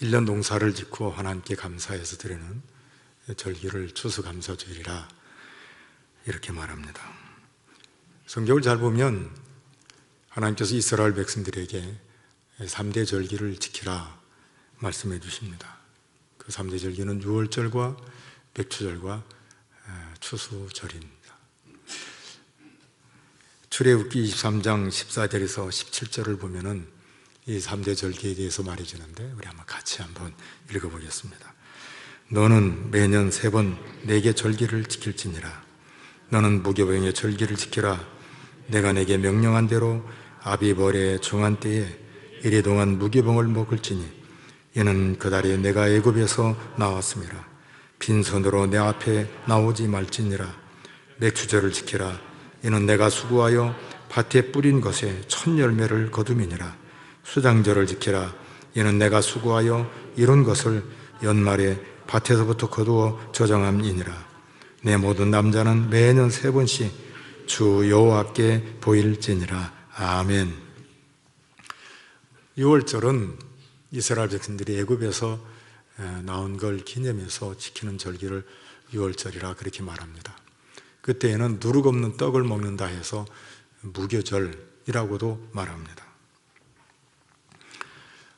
1년 농사를 짓고 하나님께 감사해서 드리는 절기를 추수감사주일이라 이렇게 말합니다. 성경을 잘 보면 하나님께서 이스라엘 백성들에게 3대 절기를 지키라 말씀해 주십니다. 그 3대 절기는 유월절과 백추절과 추수절입니다. 출애굽기 23장 14절에서 17절을 보면은 이 3대 절기에 대해서 말해주는데 우리 한번 같이 한번 읽어보겠습니다. 너는 매년 3번 내게 절기를 지킬지니라. 너는 무교병의 절기를 지키라. 내가 내게 명령한 대로 아비벌의 정한 때에 이래 동안 무교병을 먹을지니 이는 그 달에 내가 애굽에서 나왔음이라. 빈손으로 내 앞에 나오지 말지니라. 맥추절을 지키라. 이는 내가 수고하여 밭에 뿌린 것에 첫 열매를 거둠이니라. 수장절을 지키라. 이는 내가 수고하여 이룬 것을 연말에 밭에서부터 거두어 저장함이니라. 내 모든 남자는 매년 3번씩 주 여호와께 보일지니라. 아멘. 6월절은 이스라엘 백성들이 애굽에서 나온 걸 기념해서 지키는 절기를 6월절이라 그렇게 말합니다. 그때에는 누룩 없는 떡을 먹는다 해서 무교절이라고도 말합니다.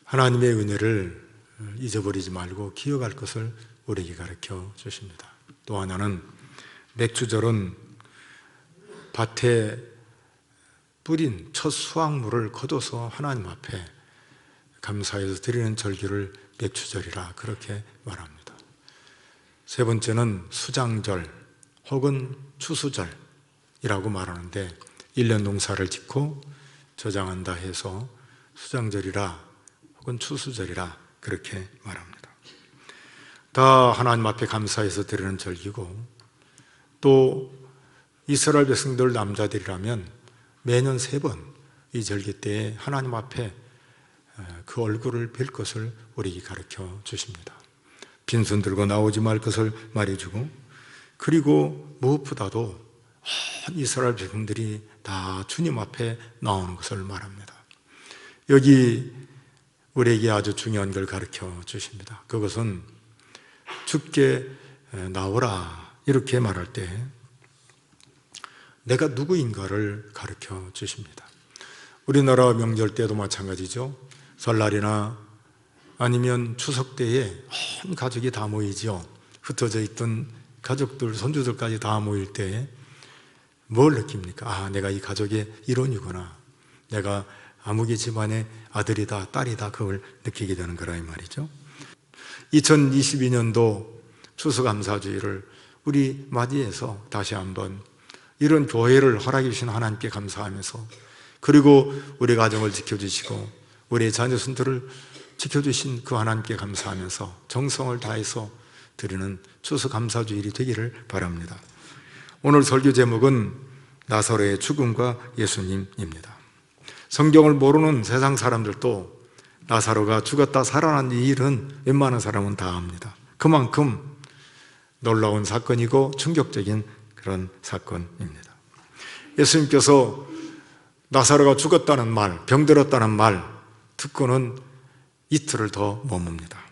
하나님의 은혜를 잊어버리지 말고 기억할 것을 우리에게 가르쳐 주십니다. 또 하나는 맥추절은 밭에 뿌린 첫 수확물을 거둬서 하나님 앞에 감사해서 드리는 절기를 맥추절이라 그렇게 말합니다. 세 번째는 수장절 혹은 추수절이라고 말하는데 1년 농사를 짓고 저장한다 해서 수장절이라 혹은 추수절이라 그렇게 말합니다. 다 하나님 앞에 감사해서 드리는 절기고 또 이스라엘 백성들 남자들이라면 매년 3번 이 절기 때에 하나님 앞에 그 얼굴을 뵐 것을 우리에게 가르쳐 주십니다. 빈손 들고 나오지 말 것을 말해주고 그리고 무엇보다도 이스라엘 백성들이 다 주님 앞에 나오는 것을 말합니다. 여기 우리에게 아주 중요한 걸 가르쳐 주십니다. 그것은 주께 나오라 이렇게 말할 때 내가 누구인가를 가르쳐 주십니다. 우리나라 명절 때도 마찬가지죠. 설날이나 아니면 추석 때에 온 가족이 다 모이죠. 흩어져 있던 가족들, 손주들까지 다 모일 때 뭘 느낍니까? 아, 내가 이 가족의 일원이구나. 내가 아무개 집안의 아들이다, 딸이다, 그걸 느끼게 되는 거라 이 말이죠. 2022년도 추수감사주의를 우리 맞이해서 다시 한번 이런 교회를 허락해 주신 하나님께 감사하면서 그리고 우리 가정을 지켜주시고 우리 자녀손들을 지켜주신 그 하나님께 감사하면서 정성을 다해서 드리는 추수감사주일이 되기를 바랍니다. 오늘 설교 제목은 나사로의 죽음과 예수님입니다. 성경을 모르는 세상 사람들도 나사로가 죽었다 살아난 이 일은 웬만한 사람은 다 압니다. 그만큼 놀라운 사건이고 충격적인 그런 사건입니다. 예수님께서 나사로가 죽었다는 말, 병들었다는 말 듣고는 이틀을 더 머뭅니다.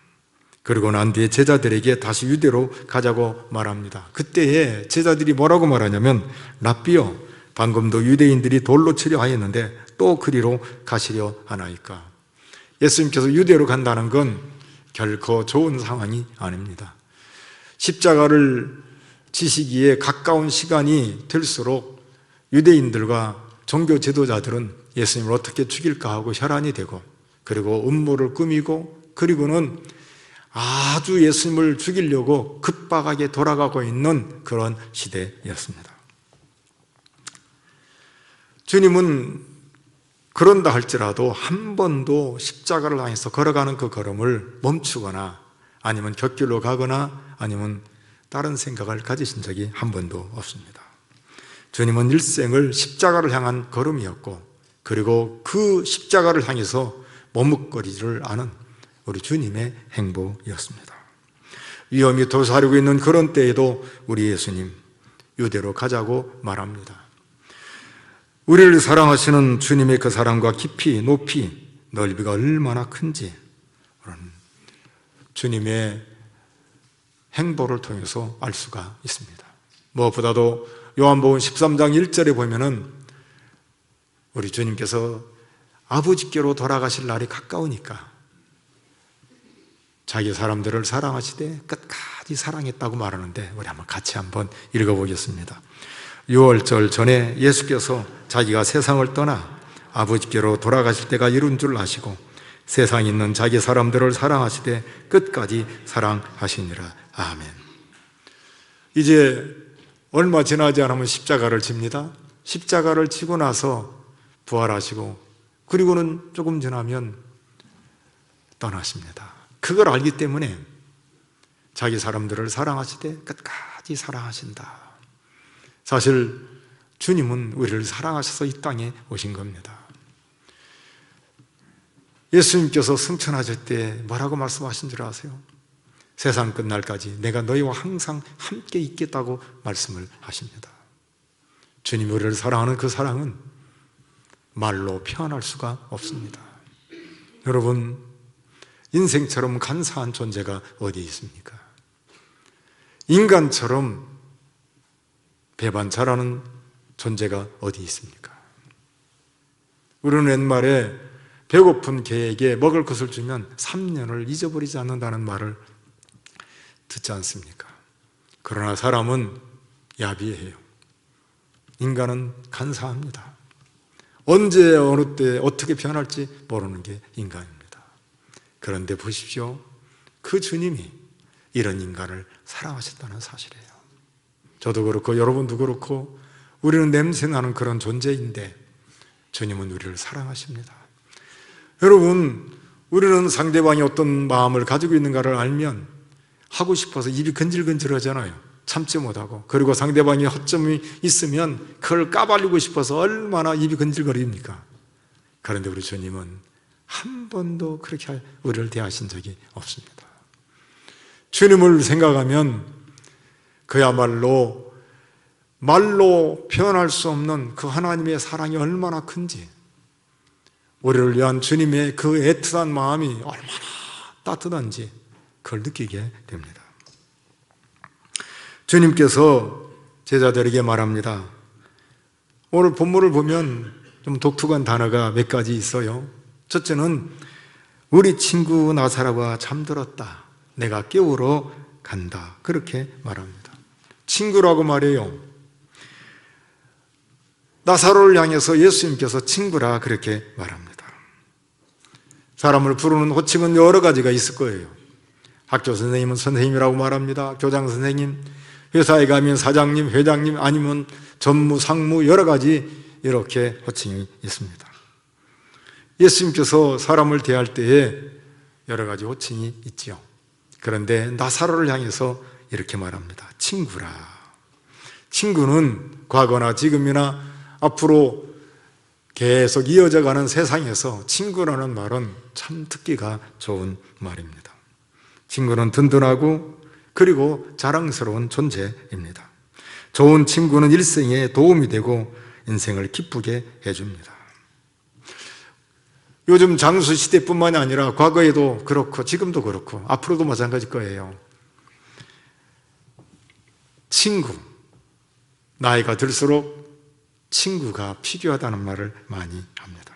그리고 난 뒤에 제자들에게 다시 유대로 가자고 말합니다. 그때에 제자들이 뭐라고 말하냐면 랍비여, 방금도 유대인들이 돌로 치려 하였는데 또 그리로 가시려 하나이까. 예수님께서 유대로 간다는 건 결코 좋은 상황이 아닙니다. 십자가를 지시기에 가까운 시간이 될수록 유대인들과 종교 지도자들은 예수님을 어떻게 죽일까 하고 혈안이 되고 그리고 음모를 꾸미고 그리고는 아주 예수님을 죽이려고 급박하게 돌아가고 있는 그런 시대였습니다. 주님은 그런다 할지라도 한 번도 십자가를 향해서 걸어가는 그 걸음을 멈추거나 아니면 곁길로 가거나 아니면 다른 생각을 가지신 적이 한 번도 없습니다. 주님은 일생을 십자가를 향한 걸음이었고 그리고 그 십자가를 향해서 머뭇거리지를 않은 우리 주님의 행보였습니다. 위험이 도사리고 있는 그런 때에도 우리 예수님 유대로 가자고 말합니다. 우리를 사랑하시는 주님의 그 사랑과 깊이, 높이, 넓이가 얼마나 큰지 주님의 행보를 통해서 알 수가 있습니다. 무엇보다도 요한복음 13장 1절에 보면은 우리 주님께서 아버지께로 돌아가실 날이 가까우니까 자기 사람들을 사랑하시되 끝까지 사랑했다고 말하는데, 우리 같이 한번 읽어보겠습니다. 6월절 전에 예수께서 자기가 세상을 떠나 아버지께로 돌아가실 때가 이룬 줄 아시고 세상에 있는 자기 사람들을 사랑하시되 끝까지 사랑하시니라. 아멘. 이제 얼마 지나지 않으면 십자가를 집니다. 십자가를 지고 나서 부활하시고 그리고는 조금 지나면 떠나십니다. 그걸 알기 때문에 자기 사람들을 사랑하시되 끝까지 사랑하신다. 사실 주님은 우리를 사랑하셔서 이 땅에 오신 겁니다. 예수님께서 승천하실 때 뭐라고 말씀하신 줄 아세요? 세상 끝날까지 내가 너희와 항상 함께 있겠다고 말씀을 하십니다. 주님이 우리를 사랑하는 그 사랑은 말로 표현할 수가 없습니다. 여러분, 인생처럼 간사한 존재가 어디 있습니까? 인간처럼 배반 잘하는 존재가 어디 있습니까? 우리는 옛말에 배고픈 개에게 먹을 것을 주면 3년을 잊어버리지 않는다는 말을 듣지 않습니까? 그러나 사람은 야비해요. 인간은 간사합니다. 언제 어느 때 어떻게 변할지 모르는 게 인간입니다. 그런데 보십시오. 그 주님이 이런 인간을 사랑하셨다는 사실이에요. 저도 그렇고 여러분도 그렇고 우리는 냄새나는 그런 존재인데 주님은 우리를 사랑하십니다. 여러분, 우리는 상대방이 어떤 마음을 가지고 있는가를 알면 하고 싶어서 입이 근질근질하잖아요. 참지 못하고. 그리고 상대방이 허점이 있으면 그걸 까발리고 싶어서 얼마나 입이 근질거립니까? 그런데 우리 주님은 한 번도 그렇게 우리를 대하신 적이 없습니다. 주님을 생각하면 그야말로 말로 표현할 수 없는 그 하나님의 사랑이 얼마나 큰지, 우리를 위한 주님의 그 애틋한 마음이 얼마나 따뜻한지 그걸 느끼게 됩니다. 주님께서 제자들에게 말합니다. 오늘 본문을 보면 좀 독특한 단어가 몇 가지 있어요. 첫째는 우리 친구 나사로가 잠들었다. 내가 깨우러 간다. 그렇게 말합니다. 친구라고 말해요. 나사로를 향해서 예수님께서 친구라 그렇게 말합니다. 사람을 부르는 호칭은 여러 가지가 있을 거예요. 학교 선생님은 선생님이라고 말합니다. 교장 선생님, 회사에 가면 사장님, 회장님, 아니면 전무, 상무 여러 가지 이렇게 호칭이 있습니다. 예수님께서 사람을 대할 때에 여러 가지 호칭이 있지요. 그런데 나사로를 향해서 이렇게 말합니다. 친구라. 친구는 과거나 지금이나 앞으로 계속 이어져가는 세상에서 친구라는 말은 참 듣기가 좋은 말입니다. 친구는 든든하고 그리고 자랑스러운 존재입니다. 좋은 친구는 일생에 도움이 되고 인생을 기쁘게 해줍니다. 요즘 장수 시대뿐만이 아니라 과거에도 그렇고 지금도 그렇고 앞으로도 마찬가지일 거예요. 친구, 나이가 들수록 친구가 필요하다는 말을 많이 합니다.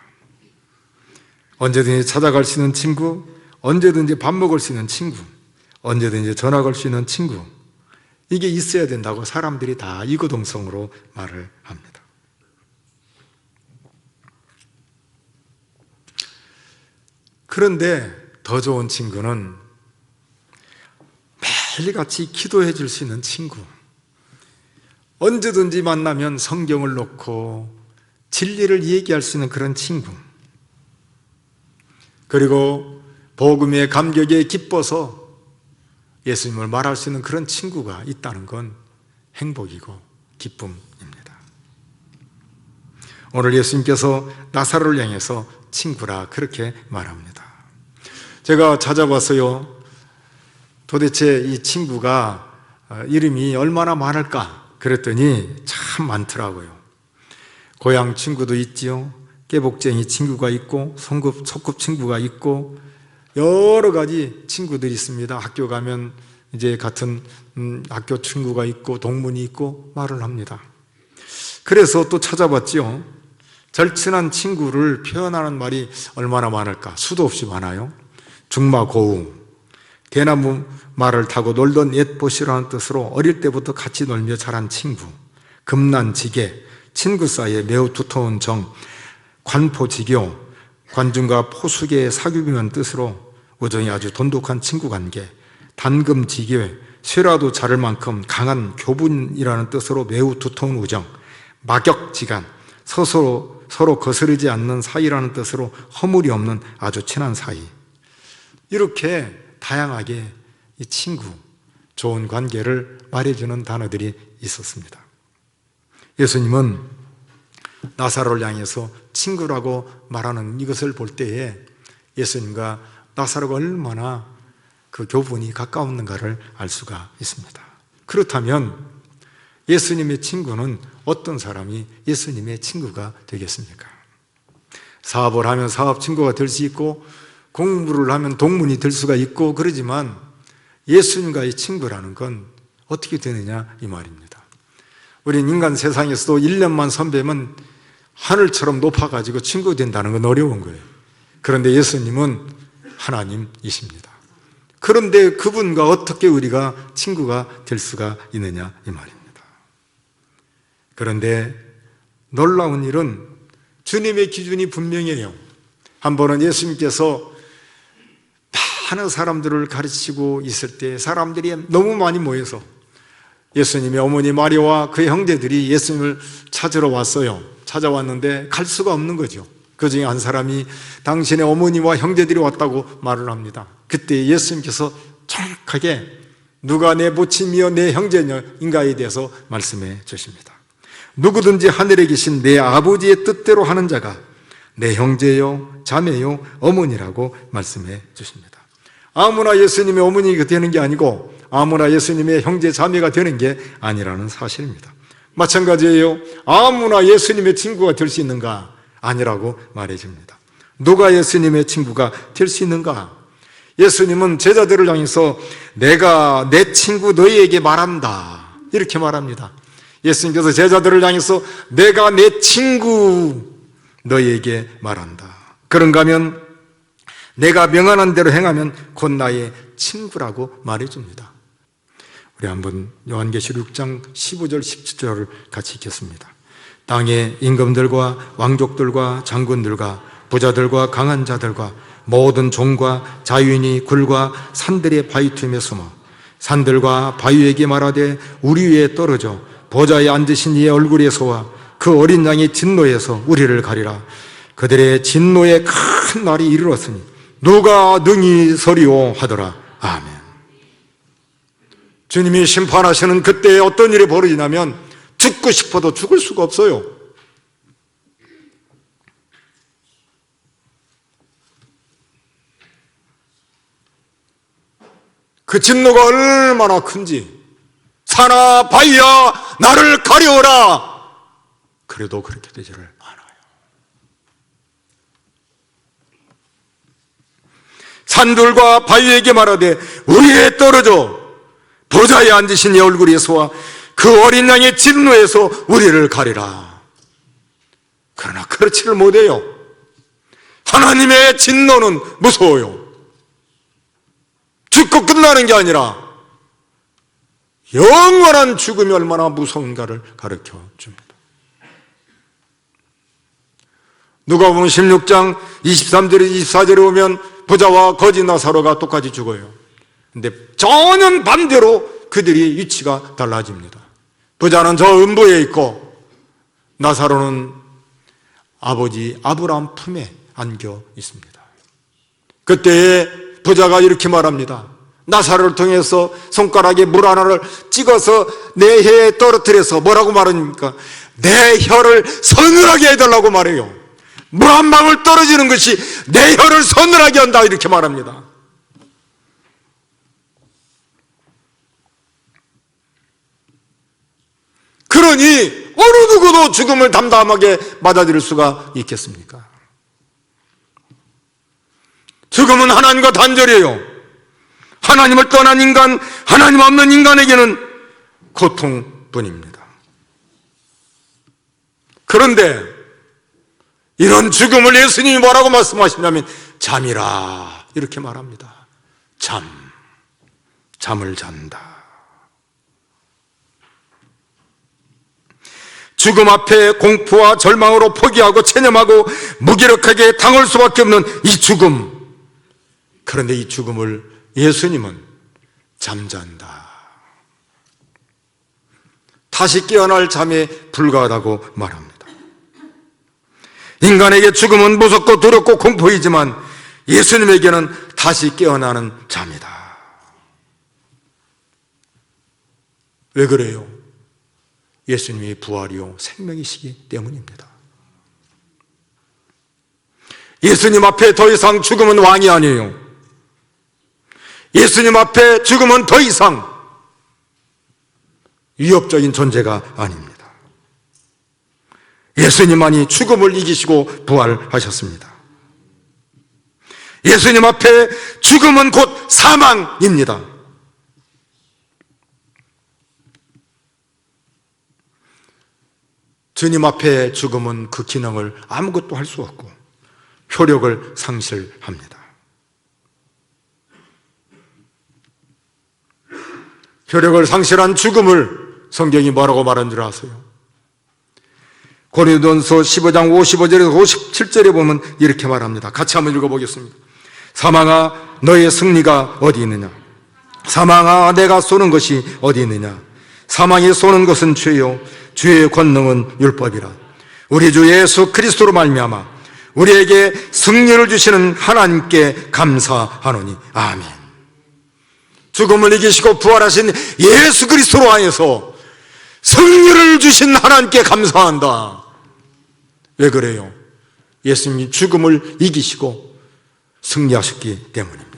언제든지 찾아갈 수 있는 친구, 언제든지 밥 먹을 수 있는 친구, 언제든지 전화 걸 수 있는 친구, 이게 있어야 된다고 사람들이 다 이구동성으로 말을 합니다. 그런데 더 좋은 친구는 매일같이 기도해 줄 수 있는 친구, 언제든지 만나면 성경을 놓고 진리를 얘기할 수 있는 그런 친구, 그리고 복음의 감격에 기뻐서 예수님을 말할 수 있는 그런 친구가 있다는 건 행복이고 기쁨입니다. 오늘 예수님께서 나사로를 향해서 친구라 그렇게 말합니다. 제가 찾아봤어요. 도대체 이 친구가 이름이 얼마나 많을까? 그랬더니 참 많더라고요. 고향 친구도 있지요. 깨복쟁이 친구가 있고 소꿉 친구가 있고 여러 가지 친구들이 있습니다. 학교 가면 이제 같은 학교 친구가 있고 동문이 있고 말을 합니다. 그래서 또 찾아봤지요. 절친한 친구를 표현하는 말이 얼마나 많을까? 수도 없이 많아요. 중마고우, 대나무 말을 타고 놀던 옛보시라는 뜻으로 어릴 때부터 같이 놀며 자란 친구, 금난지게, 친구 사이에 매우 두터운 정, 관포지교, 관중과 포수계의 사귑이라는 뜻으로 우정이 아주 돈독한 친구 관계, 단금지교, 쇠라도 자를 만큼 강한 교분이라는 뜻으로 매우 두터운 우정, 막역지간, 서로 거스르지 않는 사이라는 뜻으로 허물이 없는 아주 친한 사이. 이렇게 다양하게 이 친구, 좋은 관계를 말해주는 단어들이 있었습니다. 예수님은 나사로를 향해서 친구라고 말하는 이것을 볼 때에 예수님과 나사로가 얼마나 그 교분이 가까웠는가를 알 수가 있습니다. 그렇다면 예수님의 친구는 어떤 사람이 예수님의 친구가 되겠습니까? 사업을 하면 사업 친구가 될 수 있고 공부를 하면 동문이 될 수가 있고 그러지만 예수님과의 친구라는 건 어떻게 되느냐 이 말입니다. 우린 인간 세상에서도 1년만 선배면 하늘처럼 높아가지고 친구 된다는 건 어려운 거예요. 그런데 예수님은 하나님이십니다. 그런데 그분과 어떻게 우리가 친구가 될 수가 있느냐 이 말입니다. 그런데 놀라운 일은 주님의 기준이 분명해요. 한 번은 예수님께서 많은 사람들을 가르치고 있을 때 사람들이 너무 많이 모여서 예수님의 어머니 마리아와 그의 형제들이 예수님을 찾으러 왔어요. 찾아왔는데 갈 수가 없는 거죠. 그 중에 한 사람이 당신의 어머니와 형제들이 왔다고 말을 합니다. 그때 예수님께서 정확하게 누가 내 모친이여 내 형제인가에 대해서 말씀해 주십니다. 누구든지 하늘에 계신 내 아버지의 뜻대로 하는 자가 내 형제요, 자매요, 어머니라고 말씀해 주십니다. 아무나 예수님의 어머니가 되는 게 아니고 아무나 예수님의 형제, 자매가 되는 게 아니라는 사실입니다. 마찬가지예요. 아무나 예수님의 친구가 될 수 있는가? 아니라고 말해줍니다. 누가 예수님의 친구가 될 수 있는가? 예수님은 제자들을 향해서 내가 내 친구 너희에게 말한다 이렇게 말합니다. 예수님께서 제자들을 향해서 내가 내 친구 너희에게 말한다. 그런가 하면 내가 명하는 대로 행하면 곧 나의 친구라고 말해줍니다. 우리 한번 요한계시록 6장 15절 17절을 같이 읽겠습니다. 땅의 임금들과 왕족들과 장군들과 부자들과 강한 자들과 모든 종과 자유인이 굴과 산들의 바위 틈에 숨어 산들과 바위에게 말하되 우리 위에 떨어져 보좌에 앉으신 이의 얼굴에서와 그 어린 양의 진노에서 우리를 가리라. 그들의 진노의 큰 날이 이르렀으니 누가 능히 서리오 하더라. 아멘. 주님이 심판하시는 그때에 어떤 일이 벌어지냐면 죽고 싶어도 죽을 수가 없어요. 그 진노가 얼마나 큰지 산아 바위야 나를 가려워라. 그래도 그렇게 되지를 않아요. 산들과 바위에게 말하되 우리에 떨어져 보좌에 앉으신 이 얼굴에서와 그 어린 양의 진노에서 우리를 가리라. 그러나 그렇지를 못해요. 하나님의 진노는 무서워요. 죽고 끝나는 게 아니라 영원한 죽음이 얼마나 무서운가를 가르쳐 줍니다. 누가복음 16장 23절에 24절에 오면 부자와 거지 나사로가 똑같이 죽어요. 근데 전혀 반대로 그들이 위치가 달라집니다. 부자는 저 음부에 있고 나사로는 아버지 아브라함 품에 안겨 있습니다. 그때에 부자가 이렇게 말합니다. 나사로를 통해서 손가락에 물 하나를 찍어서 내 혀에 떨어뜨려서 뭐라고 말합니까? 내 혀를 서늘하게 해달라고 말해요. 물 한 방울 떨어지는 것이 내 혀를 서늘하게 한다 이렇게 말합니다. 그러니 어느 누구도 죽음을 담담하게 받아들일 수가 있겠습니까? 죽음은 하나님과 단절이에요. 하나님을 떠난 인간, 하나님 없는 인간에게는 고통뿐입니다. 그런데 이런 죽음을 예수님이 뭐라고 말씀하시냐면 잠이라 이렇게 말합니다. 잠을 잔다. 죽음 앞에 공포와 절망으로 포기하고 체념하고 무기력하게 당할 수밖에 없는 이 죽음. 그런데 이 죽음을 예수님은 잠잔다, 다시 깨어날 잠에 불과하다고 말합니다. 인간에게 죽음은 무섭고 두렵고 공포이지만 예수님에게는 다시 깨어나는 잠이다. 왜 그래요? 예수님이 부활이요 생명이시기 때문입니다. 예수님 앞에 더 이상 죽음은 왕이 아니에요. 예수님 앞에 죽음은 더 이상 위협적인 존재가 아닙니다. 예수님만이 죽음을 이기시고 부활하셨습니다. 예수님 앞에 죽음은 곧 사망입니다. 주님 앞에 죽음은 그 기능을 아무것도 할 수 없고 효력을 상실합니다. 효력을 상실한 죽음을 성경이 뭐라고 말한 줄 아세요? 고린도전서 15장 55절에서 57절에 보면 이렇게 말합니다. 같이 한번 읽어보겠습니다. 사망아 너의 승리가 어디 있느냐? 사망아 내가 쏘는 것이 어디 있느냐? 사망이 쏘는 것은 죄요 주의 권능은 율법이라. 우리 주 예수 그리스도로 말미암아 우리에게 승리를 주시는 하나님께 감사하노니 아멘. 죽음을 이기시고 부활하신 예수 그리스도로 하여서 승리를 주신 하나님께 감사한다. 왜 그래요? 예수님이 죽음을 이기시고 승리하셨기 때문입니다.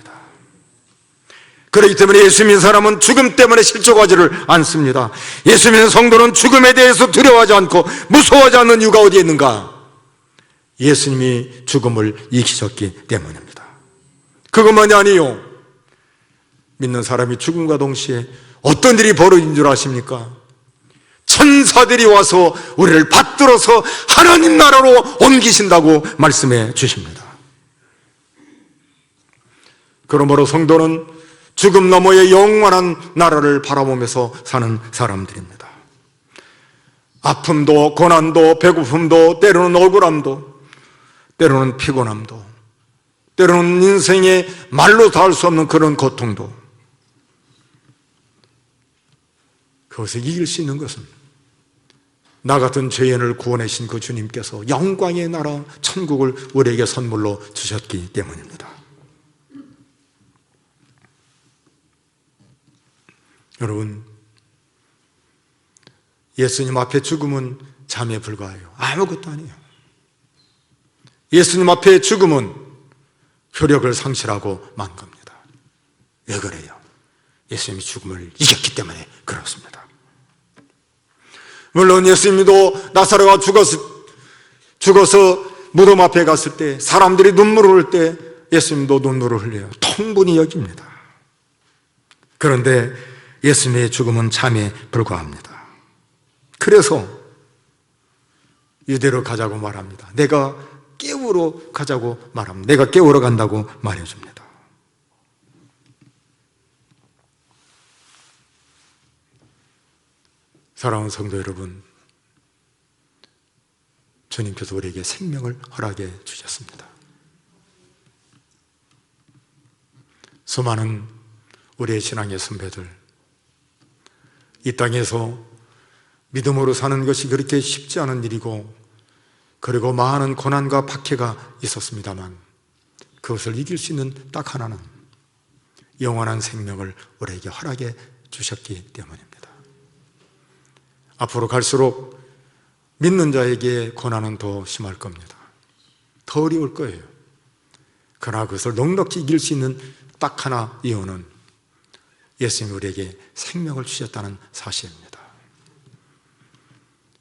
그렇기 때문에 예수 믿는 사람은 죽음 때문에 실족하지를 않습니다. 예수 믿는 성도는 죽음에 대해서 두려워하지 않고 무서워하지 않는 이유가 어디에 있는가? 예수님이 죽음을 이기셨기 때문입니다. 그것만이 아니에요. 믿는 사람이 죽음과 동시에 어떤 일이 벌어진 줄 아십니까? 천사들이 와서 우리를 받들어서 하나님 나라로 옮기신다고 말씀해 주십니다. 그러므로 성도는 죽음 너머의 영원한 나라를 바라보면서 사는 사람들입니다. 아픔도 고난도 배고픔도 때로는 억울함도 때로는 피곤함도 때로는 인생의 말로 다 할 수 없는 그런 고통도 그것을 이길 수 있는 것은 나 같은 죄인을 구원하신 그 주님께서 영광의 나라 천국을 우리에게 선물로 주셨기 때문입니다. 여러분, 예수님 앞에 죽음은 잠에 불과해요. 아무것도 아니에요. 예수님 앞에 죽음은 효력을 상실하고 만 겁니다. 왜 그래요? 예수님이 죽음을 이겼기 때문에 그렇습니다. 물론 예수님도 나사로가 죽어서 무덤 앞에 갔을 때 사람들이 눈물을 흘릴 때 예수님도 눈물을 흘려요. 통분히 여깁니다. 그런데 예수님의 죽음은 잠에 불과합니다. 그래서 이대로 가자고 말합니다. 내가 깨우러 가자고 말합니다. 내가 깨우러 간다고 말해줍니다. 사랑하는 성도 여러분, 주님께서 우리에게 생명을 허락해 주셨습니다. 수많은 우리의 신앙의 선배들, 이 땅에서 믿음으로 사는 것이 그렇게 쉽지 않은 일이고, 그리고 많은 고난과 박해가 있었습니다만 그것을 이길 수 있는 딱 하나는 영원한 생명을 우리에게 허락해 주셨기 때문입니다. 앞으로 갈수록 믿는 자에게 고난은 더 심할 겁니다. 더 어려울 거예요. 그러나 그것을 넉넉히 이길 수 있는 딱 하나 이유는 예수님이 우리에게 생명을 주셨다는 사실입니다.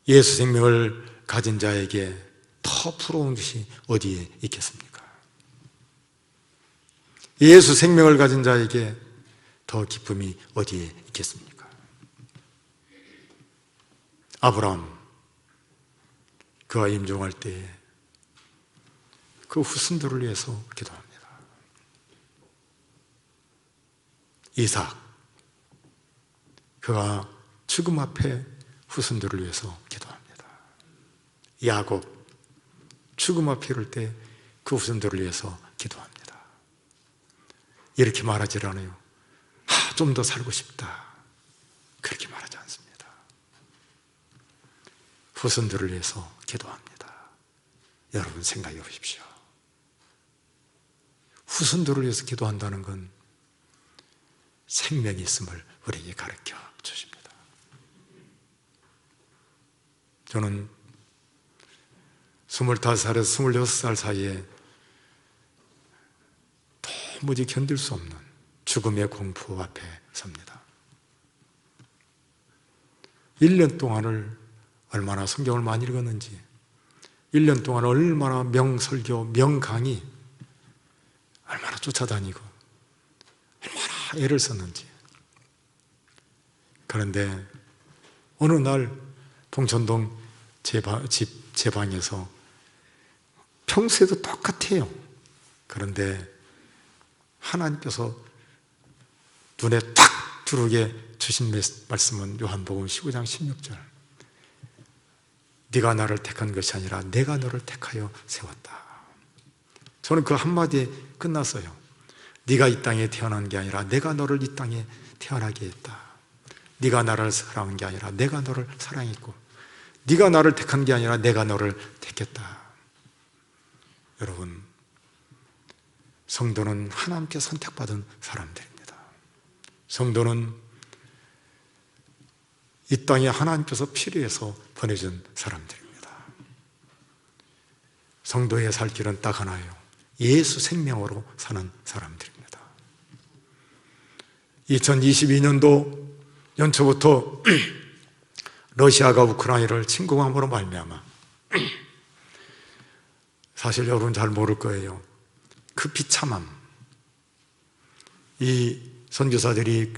예수 생명을 가진 자에게 더 부러운 것이 어디에 있겠습니까? 예수 생명을 가진 자에게 더 기쁨이 어디에 있겠습니까? 아브라함, 그가 임종할 때에 그 후손들을 위해서 기도합니다. 이삭, 그가 죽음 앞에 후손들을 위해서 기도합니다. 야곱, 죽음 앞에 이를 때 그 후손들을 위해서 기도합니다. 이렇게 말하지 않아요. 좀 더 살고 싶다, 그렇게 말하지 않습니다. 후손들을 위해서 기도합니다. 여러분 생각해 보십시오. 후손들을 위해서 기도한다는 건 생명이 있음을 우리에게 가르쳐 주십니다. 저는 25살에서 26살 사이에 도무지 견딜 수 없는 죽음의 공포 앞에 섭니다. 1년 동안을 얼마나 성경을 많이 읽었는지, 1년 동안 얼마나 명설교, 명강의 얼마나 쫓아다니고 얼마나 애를 썼는지. 그런데 어느 날 봉천동 제 방에서 평소에도 똑같아요. 그런데 하나님께서 눈에 탁 들어오게 주신 말씀은 요한복음 15장 16절. 네가 나를 택한 것이 아니라 내가 너를 택하여 세웠다. 저는 그 한마디에 끝났어요. 네가 이 땅에 태어난 게 아니라 내가 너를 이 땅에 태어나게 했다. 네가 나를 사랑한 게 아니라 내가 너를 사랑했고, 네가 나를 택한 게 아니라 내가 너를 택했다. 여러분, 성도는 하나님께 선택받은 사람들입니다. 성도는 이 땅에 하나님께서 필요해서 보내준 사람들입니다. 성도의 살 길은 딱 하나예요. 예수 생명으로 사는 사람들입니다. 2022년도 연초부터 러시아가 우크라이나를 침공함으로 말미암아, 사실 여러분 잘 모를 거예요. 그 비참함, 이 선교사들이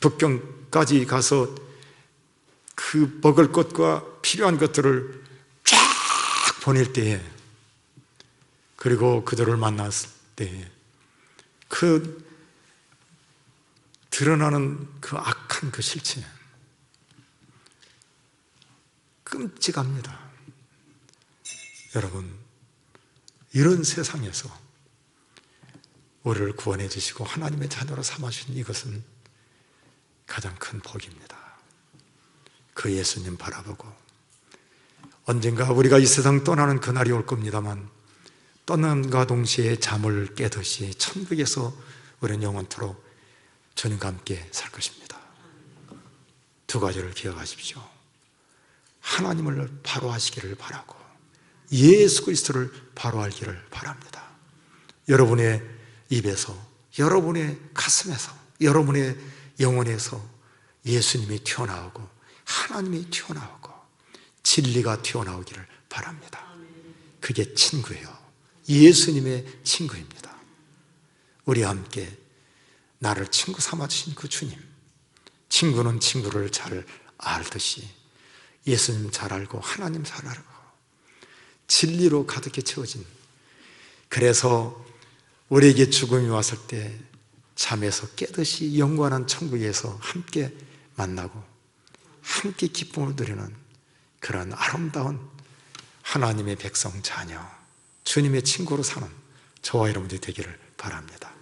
북경까지 가서 그 먹을 것과 필요한 것들을 쫙 보낼 때에, 그리고 그들을 만났을 때에 그 드러나는 그 악한 그 실체, 끔찍합니다. 여러분, 이런 세상에서 우리를 구원해 주시고 하나님의 자녀로 삼아주신 이것은 가장 큰 복입니다. 그 예수님 바라보고 언젠가 우리가 이 세상 떠나는 그날이 올 겁니다만, 떠남과 동시에 잠을 깨듯이 천국에서 우리는 영원토록 주님과 함께 살 것입니다. 두 가지를 기억하십시오. 하나님을 바로 하시기를 바라고 예수 그리스도를 바로 알기를 바랍니다. 여러분의 입에서, 여러분의 가슴에서, 여러분의 영혼에서 예수님이 튀어나오고 하나님이 튀어나오고 진리가 튀어나오기를 바랍니다. 그게 친구예요. 예수님의 친구입니다. 우리와 함께 나를 친구 삼아주신 그 주님, 친구는 친구를 잘 알듯이 예수님 잘 알고 하나님 잘 알고 진리로 가득히 채워진, 그래서 우리에게 죽음이 왔을 때 잠에서 깨듯이 영원한 천국에서 함께 만나고 함께 기쁨을 누리는 그런 아름다운 하나님의 백성 자녀, 주님의 친구로 사는 저와 여러분들이 되기를 바랍니다.